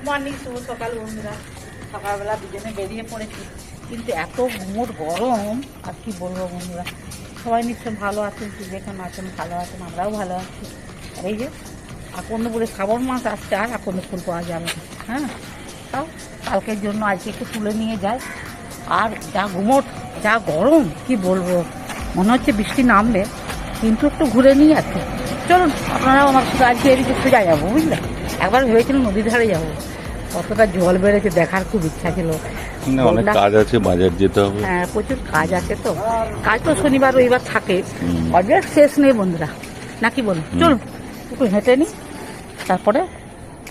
Good morning, শুভ সকাল বন্ধুরা। সকালবেলা দুজনে বেরিয়ে পড়েছি, কিন্তু এত গুমোট গরম আর কি বলবো বন্ধুরা। সবাই নিশ্চয় ভালো আছেন, যেখানে আছেন ভালো আছেন, আমরাও ভালো আছি। আর এই যে আকন্দপুরে শ্রাবণ মাস আসছে, আর আকন্দ ফুল পাওয়া যাবে না। হ্যাঁ, তাও কালকের জন্য আজকে একটু তুলে নিয়ে যায়। আর যা গুমোট, যা গরম কি বলবো, মনে হচ্ছে বৃষ্টি নামবে, কিন্তু একটু ঘুরে নিয়ে আছে। চলুন আপনারাও আমার সাথে আজকে এদিকে সোজা যাবো, বুঝলে। একবার ভেবেছিলাম নদীর ধারে যাবো, কতটা জল বেড়েছে দেখার খুব ইচ্ছা ছিল। অনেক কাজ আছে, বাজার যেতে হবে। হ্যাঁ, প্রচুর কাজ আছে, তো কাজ তো শনিবার রবিবার থাকে, অনেক শেষ নেই বন্ধুরা, নাকি বলুন। চলুন একটু হেঁটে নিই, তারপরে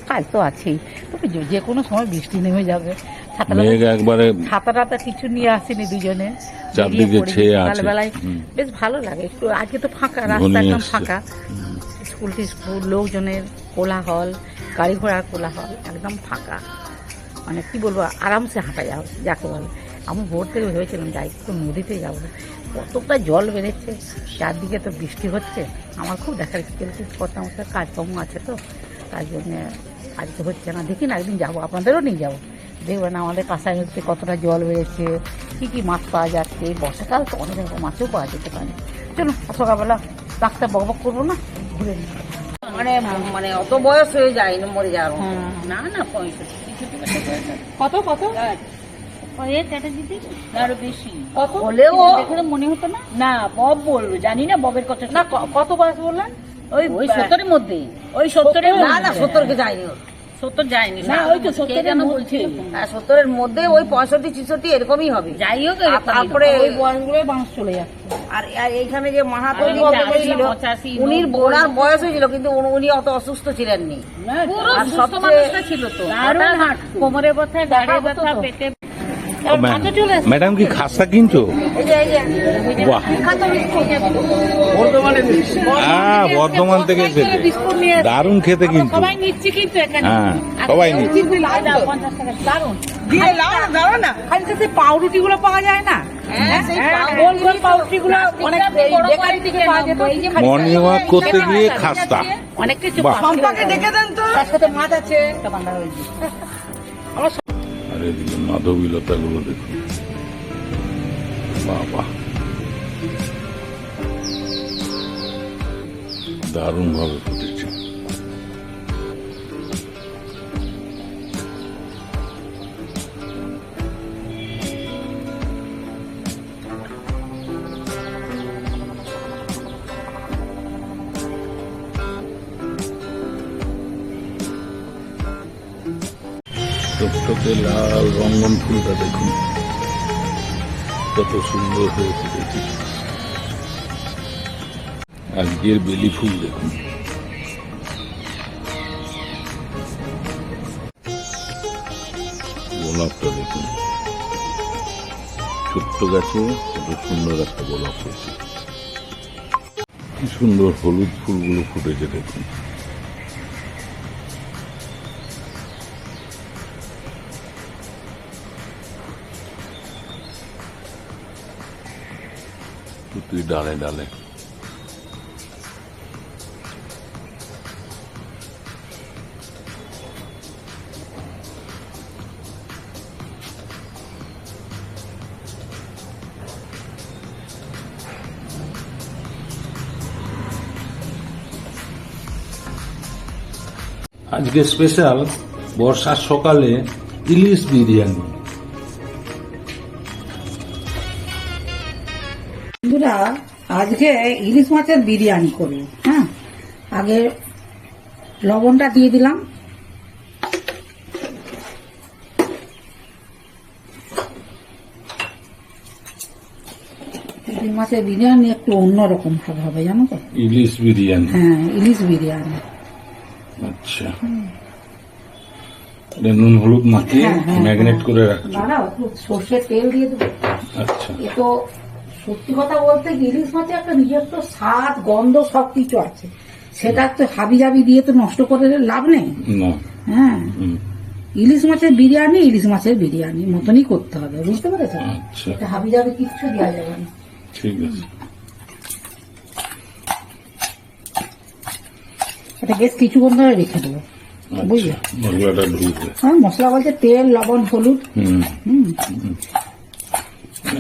কাজ তো আছেই। তবে যে কোনো সময় বৃষ্টি নেমে যাবে। ছাতা কিছু নিয়ে আসেনি দুজনে, সকালবেলায় বেশ ভালো লাগে একটু। আজকে তো ফাঁকা রাস্তা, একদম ফাঁকা। স্কুল লোকজনের কোলাহল, গাড়ি ঘোড়ার কোলাহল, একদম ফাঁকা। মানে কি বলবো, আরামসে হাঁটা যাও যাকে বলে। আমি ভোর থেকে ভেবেছিলাম যাই একটু নদীতে যাবো, কতটা জল বেড়েছে, চারদিকে তো বৃষ্টি হচ্ছে। আমার খুব দেখার ইচ্ছে, কত কাজকর্ম আছে, তো তার জন্য আজকে হচ্ছে না। দেখি না, একদিন যাবো, আপনাদেরও নিয়ে যাবো, দেখবেন আমাদের কাঁসাই হচ্ছে কতটা জল বেড়েছে, কী কী মাছ পাওয়া যাচ্ছে। বর্ষাকাল তো অনেক রকম মাছও পাওয়া যেতে পারে। চলুন সকালবেলা ডাক্তার বকবক করবো না, ঘুরে নিই। মানে অত বয়স হয়ে যায় মরে যাওয়ার না না 65 কত কত আরো বেশি কত হলেও মনে হতো না। না বব বলবো, জানি না ববের কথা না, কত বয়স বললেন? ওই 70-এর মধ্যে, ওই 70-এর না না, 70-কে যায়নি, 70 যায়নি না, ওই তো 70-এর বলছে। হ্যাঁ, 70-এর মধ্যে ওই 65-66 এরকমই হবে। যাই হোক, তারপরে ওই বয়সগুলোই বাঁশ চলে যাচ্ছে। আর এইখানে যে মাহাতো ছিল, উনির ওনার বয়স হয়েছিল, কিন্তু উনি অত অসুস্থ ছিলেন নি, ছিল তো। কোমরে ব্যথা, গাড়ি ব্যথা, পেটে। ম্যাডাম কি খাস্তা কিনছো? বাহ, হ্যাঁ, বর্ধমান থেকে এসেছে, দারুণ খেতে কিন্তু। সবাই নিচ্ছি কিন্তু এখানে, হ্যাঁ সবাই নিচ্ছে। 50 টাকা দারুণ। পাউরুটি গুলো পাওয়া যায় না, গোল গোল পাউরুটি গুলো অনেক বেকারি থেকে পাওয়া যেত। মর্নিং ওয়াক করতে গিয়ে খাস্তা, অনেক কিছু সম্পাকে ডেকে দেন তো, তার সাথে মাছ আছে। আর এদিকে মাধবীলতা গুলো দেখুন, বাবা দারুণ ভাবে ফুটেছে। টকটকে লাল রঙ্গন ফুলটা দেখুন, কত সুন্দর হয়ে ফুটেছে। আজকের বেলি ফুল দেখুন, গোলাপটা দেখুন, ছোট্ট গাছে কত সুন্দর একটা গোলাপ হয়েছে। কি সুন্দর হলুদ ফুলগুলো ফুটেছে দেখুন। তুই ডালে ডালে আজকে স্পেশাল বর্ষার সকালে ইলিশ বিরিয়ানি। বন্ধুরা, আজকে ইলিশ মাছের বিরিয়ানি করবো। হ্যাঁ, আগে লবণটা দিয়ে দিলাম, ইলিশ মাছের বিরিয়ানি একটু অন্যরকম ভাবে হবে, জানো তো। ইলিশ বিরিয়ানি, হ্যাঁ, ইলিশ বিরিয়ানি। আচ্ছা, নুন হলুদ মাখিয়ে ম্যাগনেট করে রাখছি। দাঁড়াও, একটু সর্ষের তেল দিয়ে দেবো। আচ্ছা, এ তো সত্যি কথা বলতে ইলিশ মাছে একটা নিজস্ব স্বাদ, গন্ধ সবকিছু আছে, সেটা তো হাবি জাবি দিয়ে তো নষ্ট করে লাভ নেই না। হ্যাঁ, ইলিশ মাছের বিরিয়ানি ইলিশ মাছের বিরিয়ানি মতনই করতে হবে, বুঝতে পেরেছেন। আচ্ছা, হাবি জাবি কিচ্ছু দেওয়া যাবে না। ঠিক আছে, এটা বেশ কিছুক্ষণ ধরে রেখে দেবো। বুঝলে? মশলাটা ঢুকবে। হ্যাঁ, মশলা বলতে তেল, লবণ, হলুদ। হুম, হুম,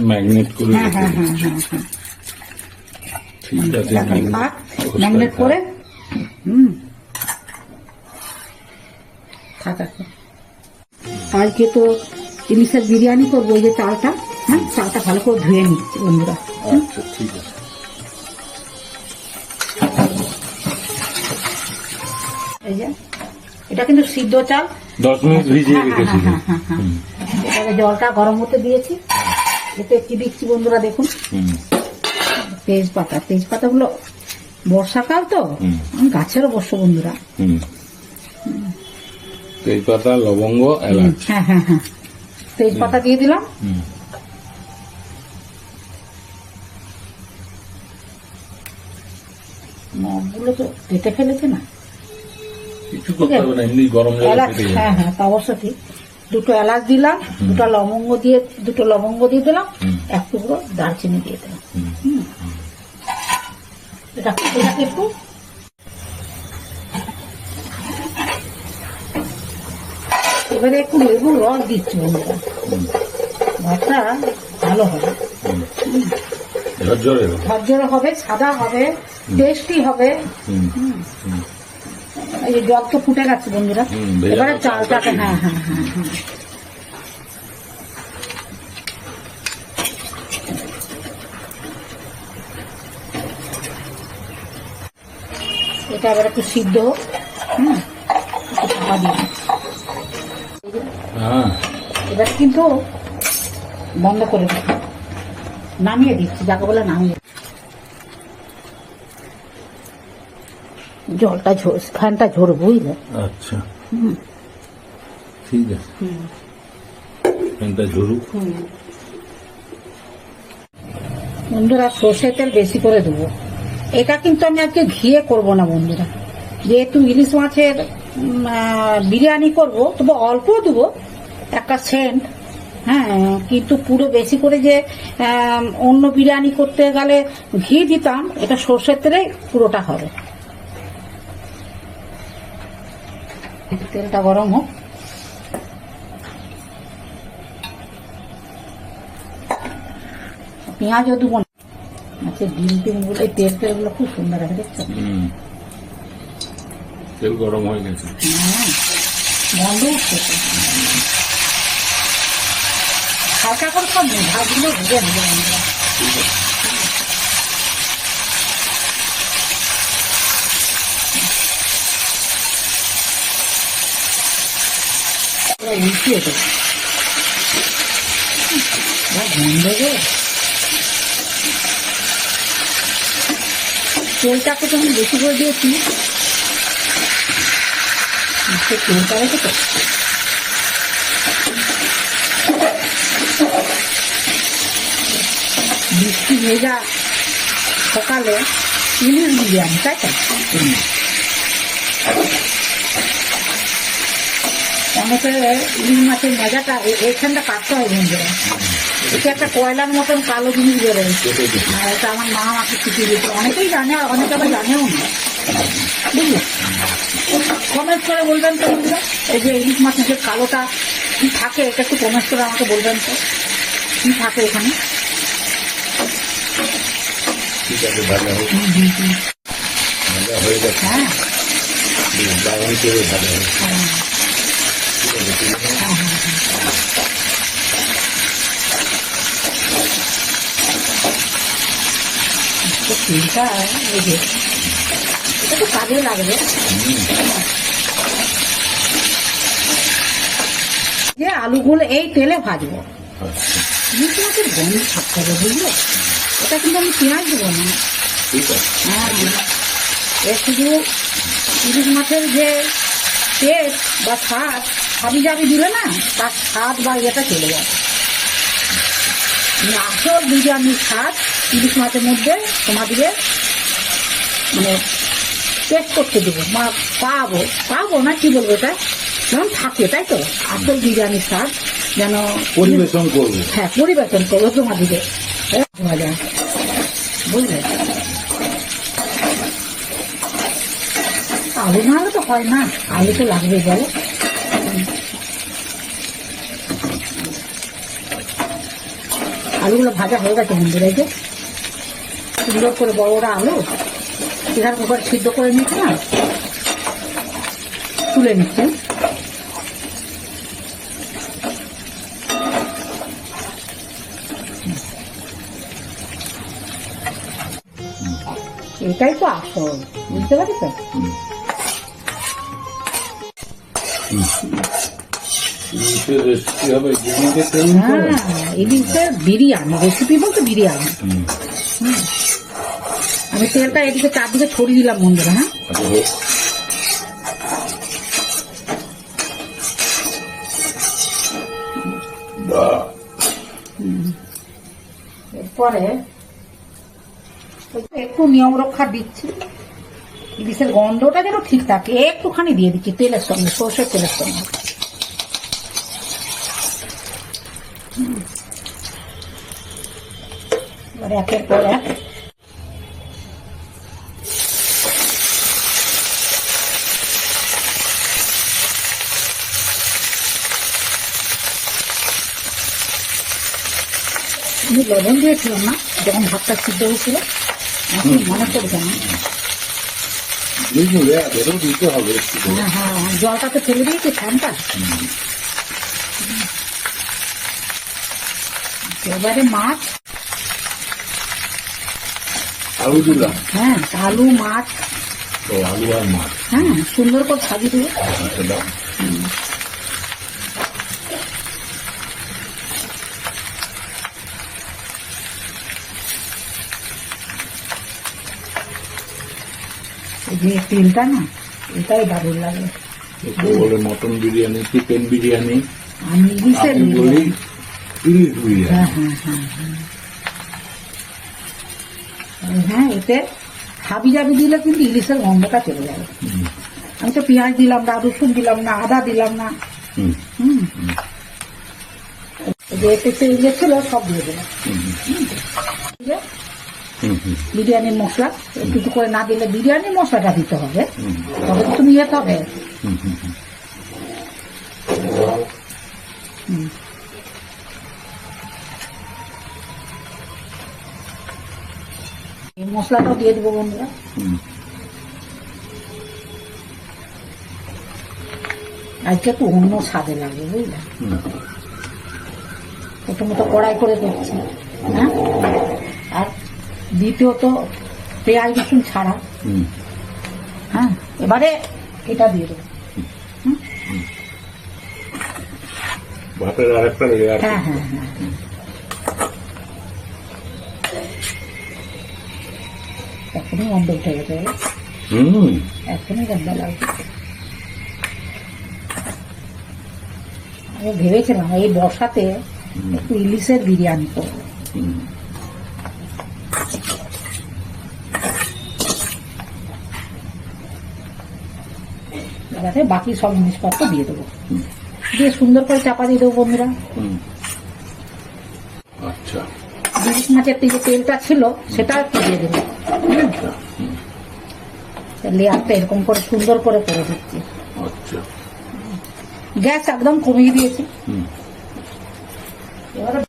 ম্যাগনেট করে হ্যাঁ হ্যাঁ রেখে হ্যাঁ দিয়েছি। হ্যাঁ হ্যাঁ। ঠিক আছে, থাক, ম্যাগনেট করে। থাক এখন। আজকে তো ইলিশের বিরিয়ানি করবো, ওই যে চালটা, হ্যাঁ চালটা ভালো করে ধুয়ে নিচ্ছি বন্ধুরা। আচ্ছা ঠিক আছে। এই যে এটা কিন্তু সিদ্ধ চাল। 10 মিনিট ভিজিয়ে রেখেছি। হ্যাঁ হ্যাঁ হ্যাঁ। এটাকে জলটা গরম হতে দিয়েছি। এতে কি দিচ্ছি বন্ধুরা দেখুন, তেজপাতা। তেজপাতাগুলো বর্ষাকাল তো, গাছেরও বর্ষ বন্ধুরা। তেজপাতা, লবঙ্গ, এলাচ। হ্যাঁ হ্যাঁ হ্যাঁ, তেজপাতা দিয়ে দিলাম। নখগুলো তো কেটে ফেলেছে না, কিছু করতে হবে না, এমনি গরম জলে এলাচ। কেটে হ্যাঁ হ্যাঁ, তা অবশ্য ঠিক। দুটো এলাচ দিলাম, দুটো লবঙ্গ দিয়ে দিলাম, এক টুকরো দারচিনি দিয়ে দিলাম। এটাকে একটু এবারে একটু লেবুর রস দিচ্ছি বন্ধুরা, ভাতটা ভালো হবে, ঝরঝরে হবে, সাদা হবে, টেস্টি হবে। এই যে জল তো ফুটে গেছে বন্ধুরা, এবারে চালটাকে, হ্যাঁ হ্যাঁ হ্যাঁ হ্যাঁ, এটা এবার একটু সিদ্ধ হোক। একটু চাপা দিয়ে এবার কিন্তু বন্ধ করে দিচ্ছি, নামিয়ে দিচ্ছি, যাকে বলে নামিয়ে। জলটা ফ্যানটা ঝরবে বুঝলে। আচ্ছা ঠিক আছে, ফ্যানটা ঝরুক। বন্ধুরা সর্ষের তেল বেশি করে দেবো। এটা কিন্তু আমি আজকে ঘিয়ে করবো না বন্ধুরা, যেহেতু ইলিশ মাছের বিরিয়ানি করবো, তবে অল্প দেবো, একটা সেন্ট। হ্যাঁ, কিন্তু পুরো বেশি করে যে অন্য বিরিয়ানি করতে গেলে ঘি দিতাম, এটা সর্ষের তেলে পুরোটা হবে। তেলটা গরম হোক। পেঁয়াজও দেবো না, আচ্ছা ডিম গুলো, এই তেলগুলো খুব সুন্দর আছে দেখছো। তেল গরম হয়ে গেছে, বন্ধ উঠছে, হালকা করে সব ভাজগুলো ভেজে নেবে বন্ধুরা। উঠিয়ে দেবো, গন্ধ গো। তেলটাকে তো আমি বেশি করে দিয়েছি, তেলটা রেখে তো বৃষ্টি ভেজা সকালে ইলিশ বিরিয়ানি, তাই তো? অনেকে ইলিশ মাছের মজাটা এইখানটা কাটতে হয় বন্ধুরা। এটা একটা কয়লার মতন কালো জিনিস বেরোয়, আর এটা আমার মা আমাকে শিখিয়ে দিয়েছে। অনেকেই জানে, আর অনেকে আবার জানেও না, বুঝলে। কমেন্ট করে বলবেন তো বন্ধুরা, এই যে ইলিশ মাছের যে কালোটা কি থাকে, এটা একটু কমেন্ট করে আমাকে বলবেন তো, কি থাকে এখানে। ঠিক আছে, ভাজা হোক, ভাজা হয়ে গেছে। হ্যাঁ বাগান করে ভাজা হোক। ঠিক আছে, তেলটা এই যে এটা তো কাজে লাগবে, যে আলুগুলো এই তেলে ভাজবো। ইলিশ মাছের গন্ধ থাকতে হবে বুঝলো, এটা কিন্তু আমি পেঁয়াজ দেবো না। ঠিক আছে, হ্যাঁ, এ শুধু ইলিশ মাছের যে টেস্ট বা স্বাদ, হাবি জাবি দিলে না, তার স্বাদ বা ইয়েটা চলে যাবে। আসল বিরিয়ানির স্বাদ ইলিশ মাছের মধ্যে তোমাদেরকে মানে টেস্ট করতে দেবো, পাবো না, কি বলবো, এটা যেমন থাকে, তাই তো। আসল বিরিয়ানির স্বাদ যেন পরিবেশন করবে। হ্যাঁ, পরিবেশন করবো তোমাদেরকে, মজা, বুঝলে। আলু না হলে তো হয় না, আলু তো লাগবে বলো। আলুগুলো ভাজা হয়ে গেছে বন্ধুরা, এই যে সুন্দর করে বড় বড় আলু প্রেসার কুকার সিদ্ধ করে নিচ্ছি না, তুলে নিচ্ছি। এটাই তো আসল, বুঝতে পারছো? ইলিশের রেসিপি হবে যেদিনকে তেল দিতে হবে। হ্যাঁ, ইলিশের বিরিয়ানি রেসিপি বলতে বিরিয়ানি। হুম। আমি তেলটা এদিকে চারদিকে ছড়িয়ে দিলাম বন্ধুরা। হ্যাঁ, আচ্ছা, হোক। বাহ, এরপরে একটু নিয়ম রক্ষা দিচ্ছি, ইলিশের গন্ধটা যেন ঠিক থাকে একটুখানি দিয়ে দিচ্ছি তেলের সঙ্গে, সর্ষের তেলের সঙ্গে। এবারে একের পর এক আমি লবণ দিয়েছিলাম না যখন ভাতটা সিদ্ধ হয়েছিল, এখন মনে পড়ছে না। বুঝলে এদেরও দিতে হবে একটু করে। হ্যাঁ হ্যাঁ, জলটা তো ফেলে দিয়েছি ফ্যানটা। এবারে মাছ, আলু দিলাম। হ্যাঁ আলু মাছ, তো আলু আর মাছ। হ্যাঁ সুন্দর করে সাজিয়ে দেবো। আচ্ছা, দাও। এই যে তেলটা না, এটাই দারুণ লাগে। একে বলে মটন বিরিয়ানি, চিকেন বিরিয়ানি, আমি ইলিশের আমি বলি ইলিশ বিরিয়ানি। হ্যাঁ হ্যাঁ হ্যাঁ হ্যাঁ হ্যাঁ, এতে হাবি জাবি দিলে কিন্তু ইলিশের গন্ধটা চলে যাবে। হুম, আমি তো পেঁয়াজ দিলাম না, রসুন দিলাম না, আদা দিলাম না। হুম, হুম, এই যে এতে তেল যে ছিল সব দিয়ে দিলাম। হুম, এই যে হুম, হুম, বিরিয়ানির মশলা একটু একটু করে না দিলে বিরিয়ানির মশলাটা দিতে হবে, হুম, তবে তো তুমি যেতে হবে। হুম, হুম, হুম। হুম। এই মশলাটাও দিয়ে দেবো বন্ধুরা। হুম, আজকে একটু অন্য স্বাদে লাগবে বুঝলে, হুম। প্রথমত কড়াই করে দিচ্ছি। হ্যাঁ, আর দ্বিতীয়ত পেঁয়াজ রসুন ছাড়া। হুম। হ্যাঁ, এবারে এটা দিয়ে দেবো। ভাতের আরেকটা লেয়ার। হ্যাঁ হ্যাঁ হ্যাঁ, এখনই গন্ধ উঠে গেছে, হুম, এখনই গন্ধ লাগছে। আমি ভেবেছিলাম এই বর্ষাতে একটু ইলিশের বিরিয়ানি করবো। হুম। এবারে বাকি সব জিনিসপত্র দিয়ে দেবো, দিয়ে সুন্দর করে চাপা দিয়ে দেবো বন্ধুরা। হুম। আচ্ছা, ইলিশ মাছের যে তেলটা ছিল সেটা একটু দিয়ে দেবো। আচ্ছা, হুম, লেয়ারটা এরকম করে সুন্দর করে করে দিচ্ছি। আচ্ছা, গ্যাস একদম কমিয়ে দিয়েছি। হুম, এবারে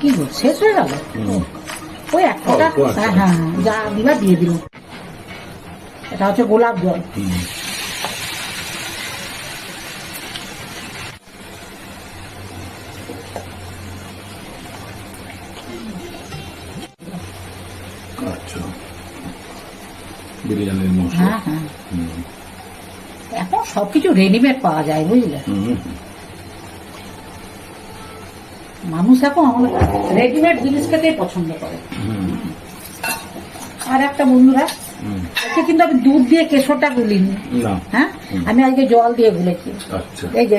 কি গো, শেষ হয়ে গেল? হুম। ওই এক ফোঁটা, অল্প আছে। হ্যাঁ হ্যাঁ হ্যাঁ, যা দিলা দিয়ে দিল। এটা হচ্ছে গোলাপ জল। হুম। আচ্ছা, বিরিয়ানির মশলা। হ্যাঁ হ্যাঁ, হুম, এখন সবকিছু রেডিমেড পাওয়া যায় বুঝলে, হুম, মানুষ এখন রেডিমেড জিনিস খেতেই পছন্দ করে। হুম, আর একটা বন্ধুরা, হুম। আজকে কিন্তু আমি দুধ দিয়ে কেশরটা গুলিনি। না, হ্যাঁ, আমি আজকে জল দিয়ে গুলেছি। আচ্ছা, এই যে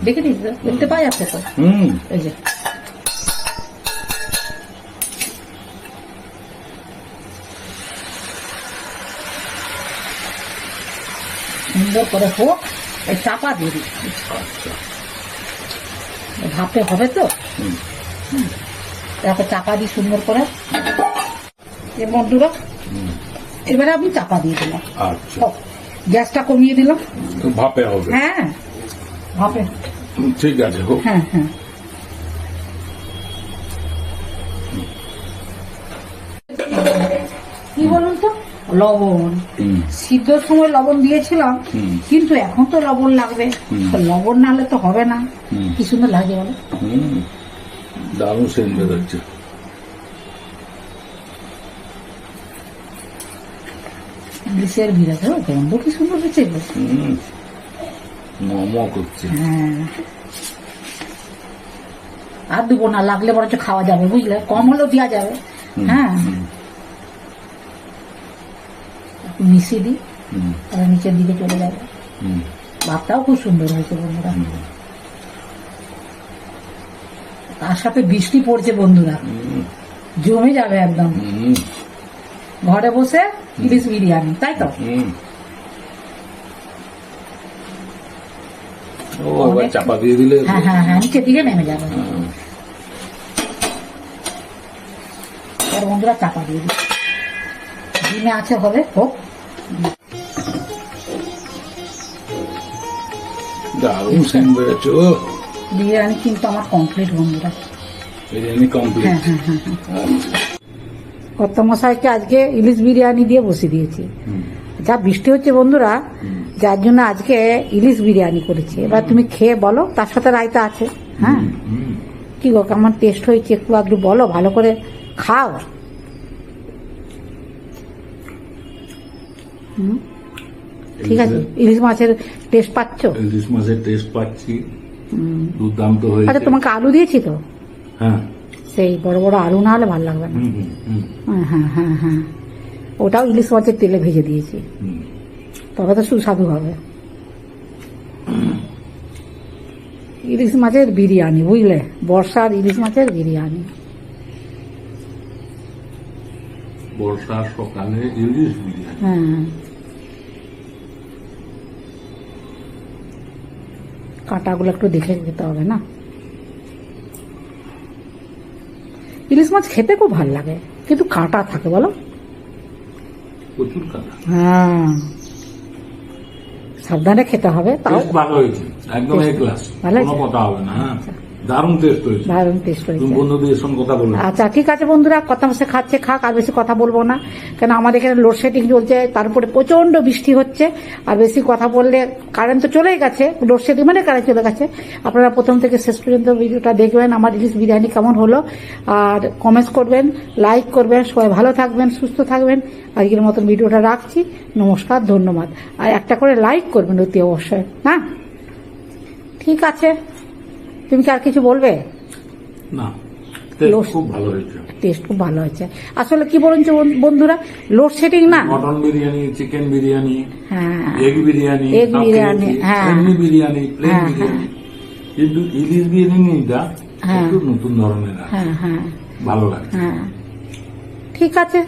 দেখে দিস, দেখতে পাওয়া যাচ্ছে তো, হুম, এই যে সুন্দর করে হোক, এই চাপা দিয়ে দিচ্ছি। আচ্ছা, ভাপে হবে তো, হুম, তারপর চাপা দিই সুন্দর করে। এই বন্ধুরা, হুম, এবারে আমি চাপা দিয়ে দিলাম। আচ্ছা, হোক, গ্যাসটা কমিয়ে দিলাম। ভাপে হবে। হ্যাঁ ভাপে। ঠিক আছে হোক। হ্যাঁ হ্যাঁ। কি বলুন তো, লবণ হুম, সিদ্ধর সময় লবণ দিয়েছিলাম, হুম, কিন্তু এখন তো লবণ লাগবে, তো লবণ না হলে তো হবে না। হুম, কি সুন্দর লাগে বলো। হুম। দারুণ সেন্ট বেরোচ্ছে। ইলিশের বিরাট গন্ধ কি সুন্দর হয়েছে গো। হুম, মম করছে। হ্যাঁ আর দেবো না, লাগলে বরঞ্চ খাওয়া যাবে বুঝলে, কম হলেও দেওয়া যাবে। হুম, হ্যাঁ হুম, একটু মিশিয়ে দিই, হুম, তাহলে নিচের দিকে চলে যাবে। হুম, ভাতটাও খুব সুন্দর হয়েছে বন্ধুরা। হুম, তার সাথে বৃষ্টি পড়ছে বন্ধুরা, হুম, জমে যাবে একদম। হুম, ঘরে বসে ইলিশ বিরিয়ানি, তাই তো? হুম। ও এবার চাপা দিয়ে দিলে। হ্যাঁ হ্যাঁ হ্যাঁ, নিচের দিকে নেমে যাবে। হুম, আর বন্ধুরা চাপা দিয়ে দিই, ডিমে আছে হবে হোক। দারুণ সেন্ট বেরোচ্ছে। ও বিরিয়ানি কিন্তু আমার কমপ্লিট বন্ধুরা। বিরিয়ানি কমপ্লিট। হ্যাঁ হ্যাঁ হ্যাঁ হ্যাঁ। কত মশাইকে আজকে ইলিশ বিরিয়ানি দিয়ে বসিয়ে দিয়েছি। যা বৃষ্টি হচ্ছে বন্ধুরা, যার জন্য আজকে ইলিশ বিরিয়ানি করেছি। এবার তুমি খেয়ে বলো, তার সাথে রায়তা আছে। হ্যাঁ কি গো, কেমন টেস্ট হয়েছে একটু আধটু বলো, ভালো করে খাও। হুম, ঠিক আছে। ইলিশ মাছের টেস্ট পাচ্ছ? ইলিশ মাছের টেস্ট পাচ্ছি, দুর্দান্ত হয়েছে। আচ্ছা তোমাকে আলু দিয়েছি তো, হ্যাঁ, সেই বড় বড় আলু না হলে ভালো লাগবে না। হুম, হুম, হুম, হ্যাঁ হ্যাঁ হ্যাঁ হ্যাঁ, ওটাও ইলিশ মাছের তেলে ভেজে দিয়েছি, হুম। তবে তো সুস্বাদু হবে। ইলিশ মাছের বিরিয়ানি বুঝলে, বর্ষার ইলিশ মাছের বিরিয়ানি। বর্ষার সকালে ইলিশ বিরিয়ানি। হ্যাঁ, কাঁটাগুলো একটু দেখে খেতে হবে না। ইলিশ মাছ খেতে খুব ভালো লাগে, কিন্তু কাঁটা থাকে বলো। প্রচুর কাটা। হ্যাঁ, সাবধানে খেতে হবে। তাও টেস্ট ভালো হয়েছে, একদম এ ক্লাস, ভালো কোনো হয়েছে? কথা হবে না। হ্যাঁ, দারুণ টেস্ট হয়েছে। দারুণ টেস্ট তুমি হয়েছে। বন্ধুদের সঙ্গে কথা বলবে। আচ্ছা ঠিক আছে বন্ধুরা, কথা মশে খাচ্ছে খাক, আর বেশি কথা বলবো না, কেন আমাদের এখানে লোডশেডিং চলছে, তারপরে প্রচন্ড বৃষ্টি হচ্ছে, আর বেশি কথা বললে কারেন্ট তো চলেই গেছে, লোডশেডিং মানে কারেন্ট চলে গেছে। আপনারা প্রথম থেকে শেষ পর্যন্ত ভিডিওটা দেখবেন, আমার ইলিশ বিরিয়ানি কেমন হলো, আর কমেন্টস করবেন, লাইক করবেন। সবাই ভালো থাকবেন, সুস্থ থাকবেন। আজকের মতন ভিডিওটা রাখছি, নমস্কার, ধন্যবাদ। আর একটা করে লাইক করবেন অতি অবশ্যই। হ্যাঁ ঠিক আছে, তুমি কি আর কিছু বলবে? না, টেস্ট লোস- খুব ভালো হয়েছে। টেস্ট খুব ভালো হয়েছে। আসলে কি বলুন তো বন্ধুরা, লোডশেডিং না। মটন বিরিয়ানি, চিকেন বিরিয়ানি, হ্যাঁ এগ বিরিয়ানি, এগ বিরিয়ানি, হ্যাঁ। এমনি বিরিয়ানি, প্লেন হ্যাঁ, বিরিয়ানি, কিন্তু ইলিশ বিরিয়ানিটা হ্যাঁ। একটু নতুন ধরনের আছে। হ্যাঁ হ্যাঁ ভালো লাগছে। হ্যাঁ ঠিক আছে,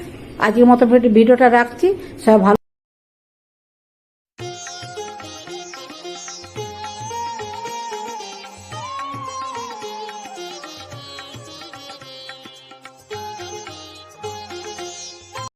আজকের মতো ভিডিওটা রাখছি। সবাই ভালো